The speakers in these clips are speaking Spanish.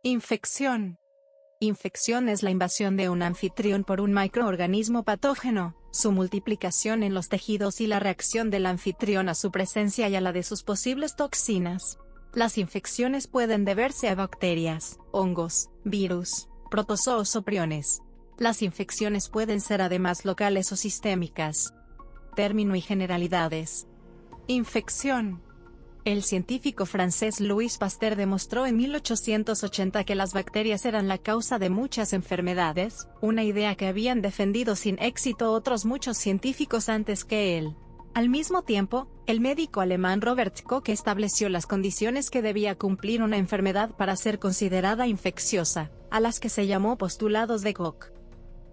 Infección. Infección es la invasión de un anfitrión por un microorganismo patógeno, su multiplicación en los tejidos y la reacción del anfitrión a su presencia y a la de sus posibles toxinas. Las infecciones pueden deberse a bacterias, hongos, virus, protozoos o priones. Las infecciones pueden ser además locales o sistémicas. Término y generalidades. Infección. El científico francés Louis Pasteur demostró en 1880 que las bacterias eran la causa de muchas enfermedades, una idea que habían defendido sin éxito otros muchos científicos antes que él. Al mismo tiempo, el médico alemán Robert Koch estableció las condiciones que debía cumplir una enfermedad para ser considerada infecciosa, a las que se llamó postulados de Koch.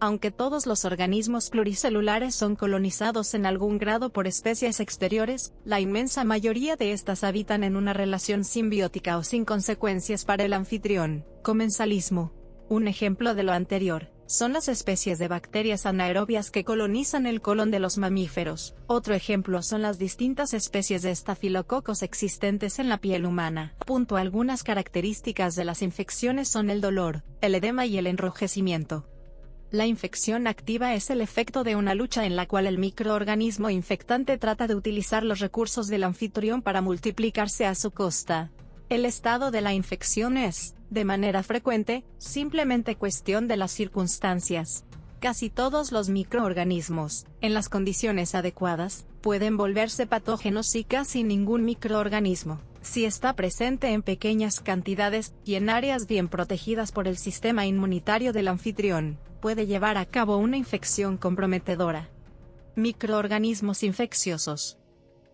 Aunque todos los organismos pluricelulares son colonizados en algún grado por especies exteriores, la inmensa mayoría de estas habitan en una relación simbiótica o sin consecuencias para el anfitrión. Comensalismo. Un ejemplo de lo anterior son las especies de bacterias anaerobias que colonizan el colon de los mamíferos. Otro ejemplo son las distintas especies de estafilococos existentes en la piel humana. Algunas características de las infecciones son el dolor, el edema y el enrojecimiento. La infección activa es el efecto de una lucha en la cual el microorganismo infectante trata de utilizar los recursos del anfitrión para multiplicarse a su costa. El estado de la infección es, de manera frecuente, simplemente cuestión de las circunstancias. Casi todos los microorganismos, en las condiciones adecuadas, pueden volverse patógenos y casi ningún microorganismo, si está presente en pequeñas cantidades y en áreas bien protegidas por el sistema inmunitario del anfitrión, puede llevar a cabo una infección comprometedora. Microorganismos infecciosos.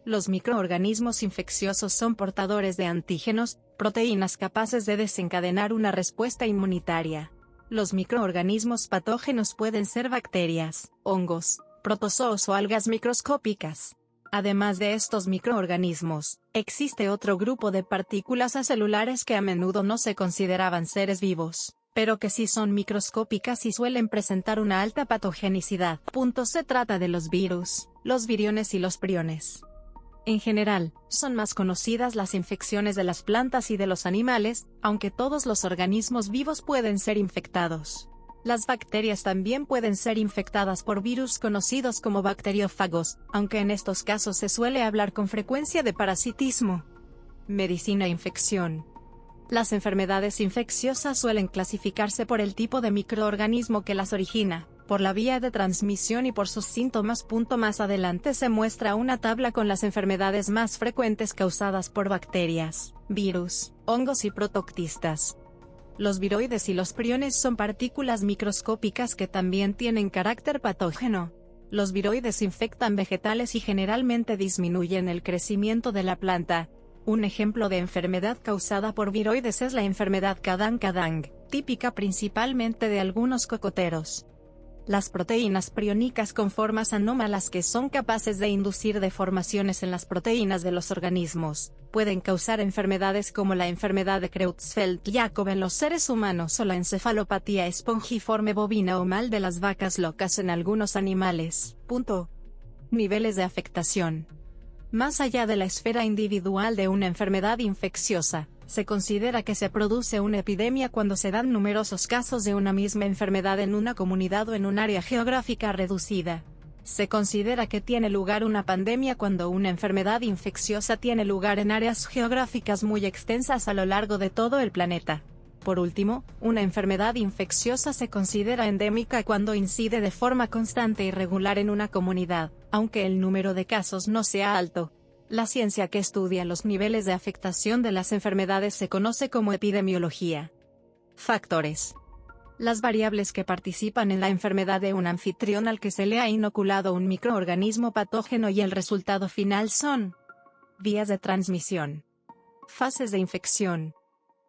Los microorganismos infecciosos son portadores de antígenos, proteínas capaces de desencadenar una respuesta inmunitaria. Los microorganismos patógenos pueden ser bacterias, hongos, protozoos o algas microscópicas. Además de estos microorganismos, existe otro grupo de partículas acelulares que a menudo no se consideraban seres vivos, pero que sí son microscópicas y suelen presentar una alta patogenicidad. Se trata de los virus, los viriones y los priones. En general, son más conocidas las infecciones de las plantas y de los animales, aunque todos los organismos vivos pueden ser infectados. Las bacterias también pueden ser infectadas por virus conocidos como bacteriófagos, aunque en estos casos se suele hablar con frecuencia de parasitismo. Medicina e infección. Las enfermedades infecciosas suelen clasificarse por el tipo de microorganismo que las origina, por la vía de transmisión y por sus síntomas. Más adelante se muestra una tabla con las enfermedades más frecuentes causadas por bacterias, virus, hongos y protoctistas. Los viroides y los priones son partículas microscópicas que también tienen carácter patógeno. Los viroides infectan vegetales y generalmente disminuyen el crecimiento de la planta. Un ejemplo de enfermedad causada por viroides es la enfermedad Kadang-Kadang, típica principalmente de algunos cocoteros. Las proteínas priónicas con formas anómalas que son capaces de inducir deformaciones en las proteínas de los organismos, pueden causar enfermedades como la enfermedad de Creutzfeldt-Jakob en los seres humanos o la encefalopatía espongiforme bovina o mal de las vacas locas en algunos animales. Niveles de afectación. Más allá de la esfera individual de una enfermedad infecciosa, se considera que se produce una epidemia cuando se dan numerosos casos de una misma enfermedad en una comunidad o en un área geográfica reducida. Se considera que tiene lugar una pandemia cuando una enfermedad infecciosa tiene lugar en áreas geográficas muy extensas a lo largo de todo el planeta. Por último, una enfermedad infecciosa se considera endémica cuando incide de forma constante y regular en una comunidad, aunque el número de casos no sea alto. La ciencia que estudia los niveles de afectación de las enfermedades se conoce como epidemiología. Factores. Las variables que participan en la enfermedad de un anfitrión al que se le ha inoculado un microorganismo patógeno y el resultado final son: vías de transmisión, fases de infección.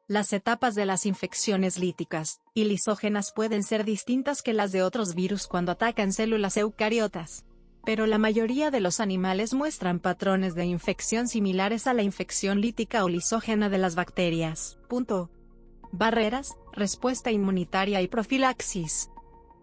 Las etapas de las infecciones líticas y lisógenas pueden ser distintas que las de otros virus cuando atacan células eucariotas, pero la mayoría de los animales muestran patrones de infección similares a la infección lítica o lisógena de las bacterias. Barreras, respuesta inmunitaria y profilaxis.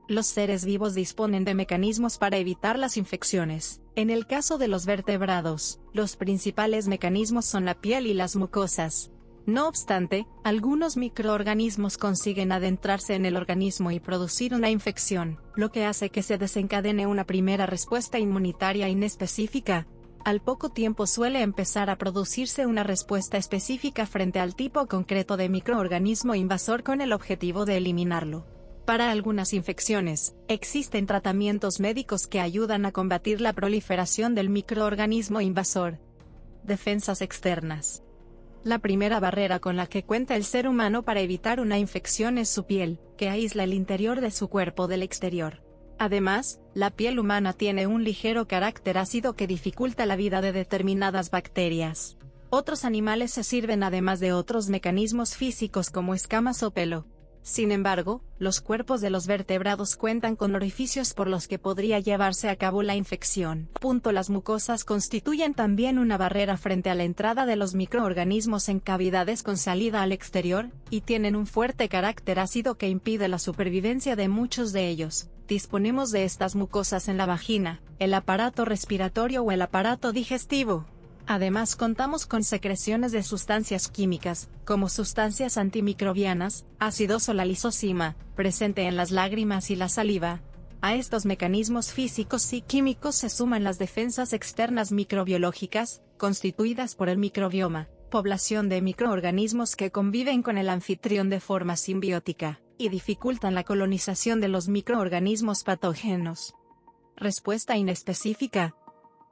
Los seres vivos disponen de mecanismos para evitar las infecciones. En el caso de los vertebrados, los principales mecanismos son la piel y las mucosas. No obstante, algunos microorganismos consiguen adentrarse en el organismo y producir una infección, lo que hace que se desencadene una primera respuesta inmunitaria inespecífica. Al poco tiempo suele empezar a producirse una respuesta específica frente al tipo concreto de microorganismo invasor con el objetivo de eliminarlo. Para algunas infecciones, existen tratamientos médicos que ayudan a combatir la proliferación del microorganismo invasor. Defensas externas. La primera barrera con la que cuenta el ser humano para evitar una infección es su piel, que aísla el interior de su cuerpo del exterior. Además, la piel humana tiene un ligero carácter ácido que dificulta la vida de determinadas bacterias. Otros animales se sirven además de otros mecanismos físicos como escamas o pelo. Sin embargo, los cuerpos de los vertebrados cuentan con orificios por los que podría llevarse a cabo la infección. Las mucosas constituyen también una barrera frente a la entrada de los microorganismos en cavidades con salida al exterior, y tienen un fuerte carácter ácido que impide la supervivencia de muchos de ellos. Disponemos de estas mucosas en la vagina, el aparato respiratorio o el aparato digestivo. Además contamos con secreciones de sustancias químicas, como sustancias antimicrobianas, ácidos o la lisocima, presente en las lágrimas y la saliva. A estos mecanismos físicos y químicos se suman las defensas externas microbiológicas, constituidas por el microbioma, población de microorganismos que conviven con el anfitrión de forma simbiótica, y dificultan la colonización de los microorganismos patógenos. Respuesta inespecífica.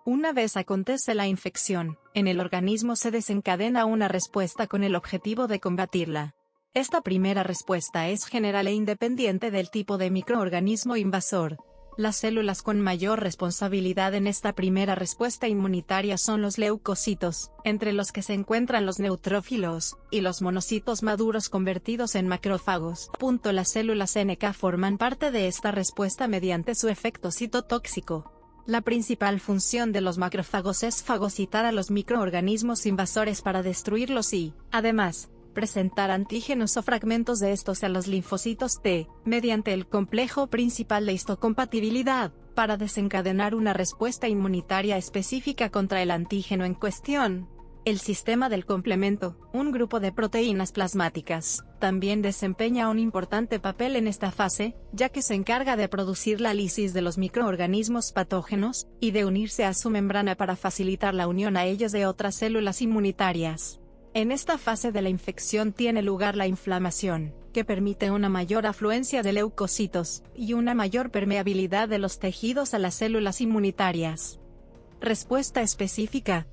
Una vez acontece la infección, en el organismo se desencadena una respuesta con el objetivo de combatirla. Esta primera respuesta es general e independiente del tipo de microorganismo invasor. Las células con mayor responsabilidad en esta primera respuesta inmunitaria son los leucocitos, entre los que se encuentran los neutrófilos, y los monocitos maduros convertidos en macrófagos. Las células NK forman parte de esta respuesta mediante su efecto citotóxico. La principal función de los macrófagos es fagocitar a los microorganismos invasores para destruirlos y, además, presentar antígenos o fragmentos de estos a los linfocitos T, mediante el complejo principal de histocompatibilidad, para desencadenar una respuesta inmunitaria específica contra el antígeno en cuestión. El sistema del complemento, un grupo de proteínas plasmáticas, también desempeña un importante papel en esta fase, ya que se encarga de producir la lisis de los microorganismos patógenos, y de unirse a su membrana para facilitar la unión a ellos de otras células inmunitarias. En esta fase de la infección tiene lugar la inflamación, que permite una mayor afluencia de leucocitos, y una mayor permeabilidad de los tejidos a las células inmunitarias. Respuesta específica.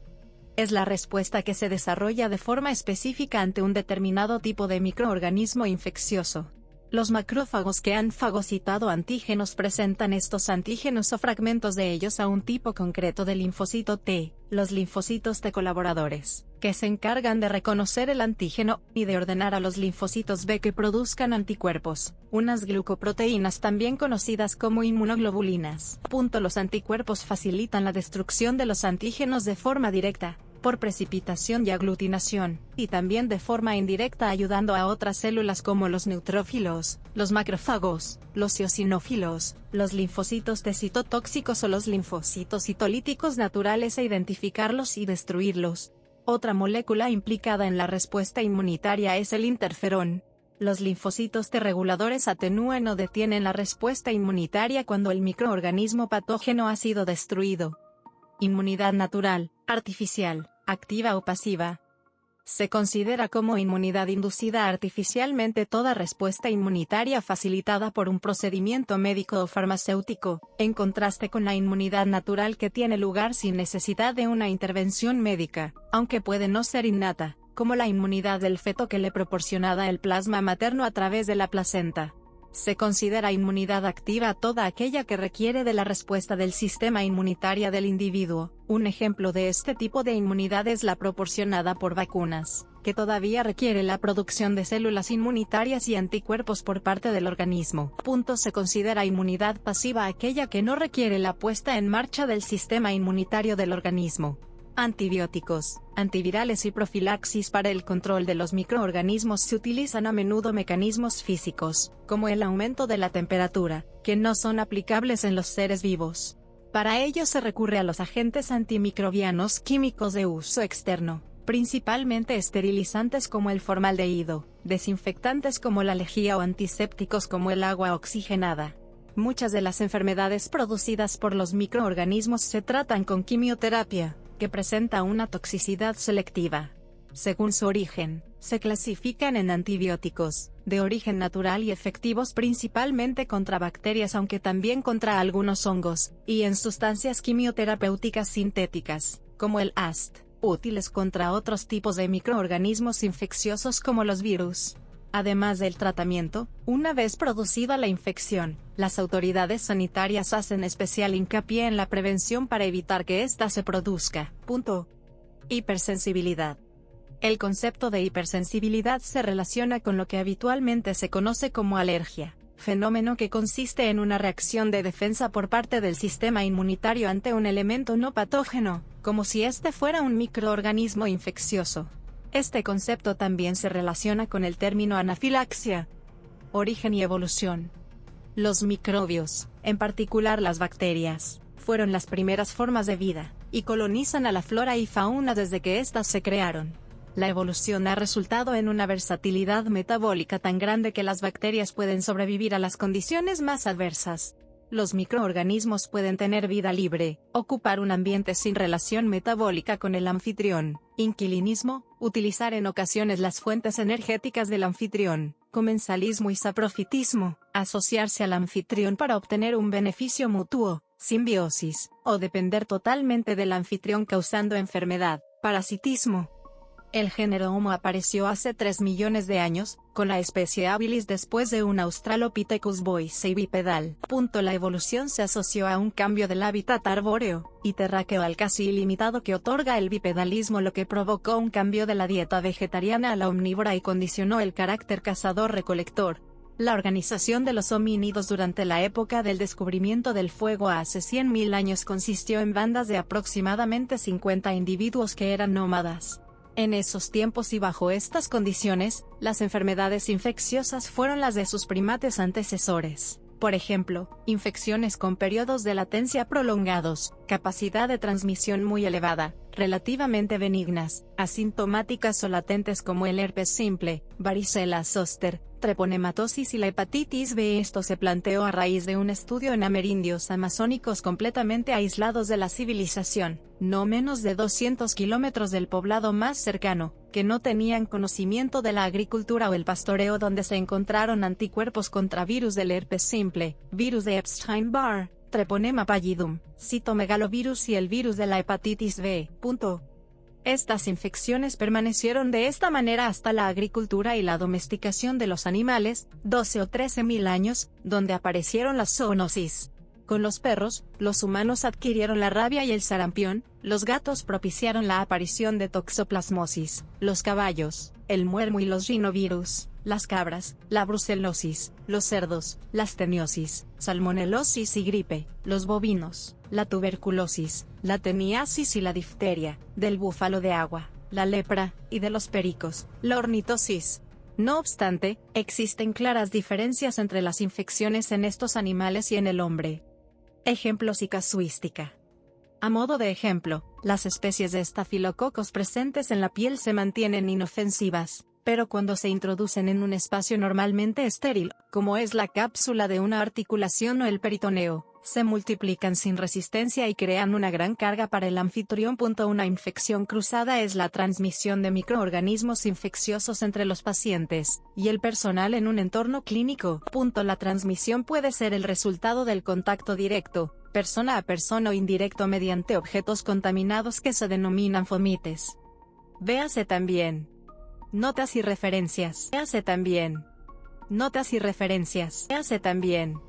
Es la respuesta que se desarrolla de forma específica ante un determinado tipo de microorganismo infeccioso. Los macrófagos que han fagocitado antígenos presentan estos antígenos o fragmentos de ellos a un tipo concreto de linfocito T, los linfocitos T colaboradores, que se encargan de reconocer el antígeno, y de ordenar a los linfocitos B que produzcan anticuerpos, unas glucoproteínas también conocidas como inmunoglobulinas. Los anticuerpos facilitan la destrucción de los antígenos de forma directa, por precipitación y aglutinación, y también de forma indirecta ayudando a otras células como los neutrófilos, los macrófagos, los eosinófilos, los linfocitos T citotóxicos o los linfocitos citolíticos naturales a identificarlos y destruirlos. Otra molécula implicada en la respuesta inmunitaria es el interferón. Los linfocitos T reguladores atenúan o detienen la respuesta inmunitaria cuando el microorganismo patógeno ha sido destruido. Inmunidad natural, artificial, activa o pasiva. Se considera como inmunidad inducida artificialmente toda respuesta inmunitaria facilitada por un procedimiento médico o farmacéutico, en contraste con la inmunidad natural que tiene lugar sin necesidad de una intervención médica, aunque puede no ser innata, como la inmunidad del feto que le proporcionaba el plasma materno a través de la placenta. Se considera inmunidad activa toda aquella que requiere de la respuesta del sistema inmunitario del individuo. Un ejemplo de este tipo de inmunidad es la proporcionada por vacunas, que todavía requiere la producción de células inmunitarias y anticuerpos por parte del organismo. Se considera inmunidad pasiva aquella que no requiere la puesta en marcha del sistema inmunitario del organismo. Antibióticos, antivirales y profilaxis para el control de los microorganismos. Se utilizan a menudo mecanismos físicos, como el aumento de la temperatura, que no son aplicables en los seres vivos. Para ello se recurre a los agentes antimicrobianos químicos de uso externo, principalmente esterilizantes como el formaldehído, desinfectantes como la lejía o antisépticos como el agua oxigenada. Muchas de las enfermedades producidas por los microorganismos se tratan con quimioterapia, que presenta una toxicidad selectiva. Según su origen, se clasifican en antibióticos, de origen natural y efectivos principalmente contra bacterias aunque también contra algunos hongos, y en sustancias quimioterapéuticas sintéticas, como el AST, útiles contra otros tipos de microorganismos infecciosos como los virus. Además del tratamiento, una vez producida la infección, las autoridades sanitarias hacen especial hincapié en la prevención para evitar que ésta se produzca. Hipersensibilidad. El concepto de hipersensibilidad se relaciona con lo que habitualmente se conoce como alergia, fenómeno que consiste en una reacción de defensa por parte del sistema inmunitario ante un elemento no patógeno, como si este fuera un microorganismo infeccioso. Este concepto también se relaciona con el término anafilaxia. Origen y evolución. Los microbios, en particular las bacterias, fueron las primeras formas de vida, y colonizan a la flora y fauna desde que éstas se crearon. La evolución ha resultado en una versatilidad metabólica tan grande que las bacterias pueden sobrevivir a las condiciones más adversas. Los microorganismos pueden tener vida libre, ocupar un ambiente sin relación metabólica con el anfitrión, inquilinismo, utilizar en ocasiones las fuentes energéticas del anfitrión, comensalismo y saprofitismo, asociarse al anfitrión para obtener un beneficio mutuo, simbiosis, o depender totalmente del anfitrión causando enfermedad, parasitismo. El género Homo apareció hace 3 millones de años, con la especie habilis después de un Australopithecus boisei bipedal. La evolución se asoció a un cambio del hábitat arbóreo y terráqueo al casi ilimitado que otorga el bipedalismo, lo que provocó un cambio de la dieta vegetariana a la omnívora y condicionó el carácter cazador-recolector. La organización de los homínidos durante la época del descubrimiento del fuego hace 100.000 años consistió en bandas de aproximadamente 50 individuos que eran nómadas. En esos tiempos y bajo estas condiciones, las enfermedades infecciosas fueron las de sus primates antecesores. Por ejemplo, infecciones con periodos de latencia prolongados, capacidad de transmisión muy elevada, relativamente benignas, asintomáticas o latentes como el herpes simple, varicela zoster, treponematosis y la hepatitis B. Esto se planteó a raíz de un estudio en amerindios amazónicos completamente aislados de la civilización, no menos de 200 kilómetros del poblado más cercano, que no tenían conocimiento de la agricultura o el pastoreo, donde se encontraron anticuerpos contra virus del herpes simple, virus de Epstein-Barr, Treponema pallidum, citomegalovirus y el virus de la hepatitis B. Estas infecciones permanecieron de esta manera hasta la agricultura y la domesticación de los animales, 12 o 13.000 años, donde aparecieron las zoonosis. Con los perros, los humanos adquirieron la rabia y el sarampión, los gatos propiciaron la aparición de toxoplasmosis, los caballos, el muermo y los rinovirus, las cabras, la brucelosis, los cerdos, la asteniosis, salmonelosis y gripe, los bovinos, la tuberculosis, la teniasis y la difteria, del búfalo de agua, la lepra, y de los pericos, la ornitosis. No obstante, existen claras diferencias entre las infecciones en estos animales y en el hombre. Ejemplos y casuística. A modo de ejemplo, las especies de estafilococos presentes en la piel se mantienen inofensivas, pero cuando se introducen en un espacio normalmente estéril, como es la cápsula de una articulación o el peritoneo, se multiplican sin resistencia y crean una gran carga para el anfitrión. Una infección cruzada es la transmisión de microorganismos infecciosos entre los pacientes y el personal en un entorno clínico. La transmisión puede ser el resultado del contacto directo, persona a persona o indirecto mediante objetos contaminados que se denominan fomites. Véase también. Notas y referencias. Véase también. Notas y referencias. Véase también.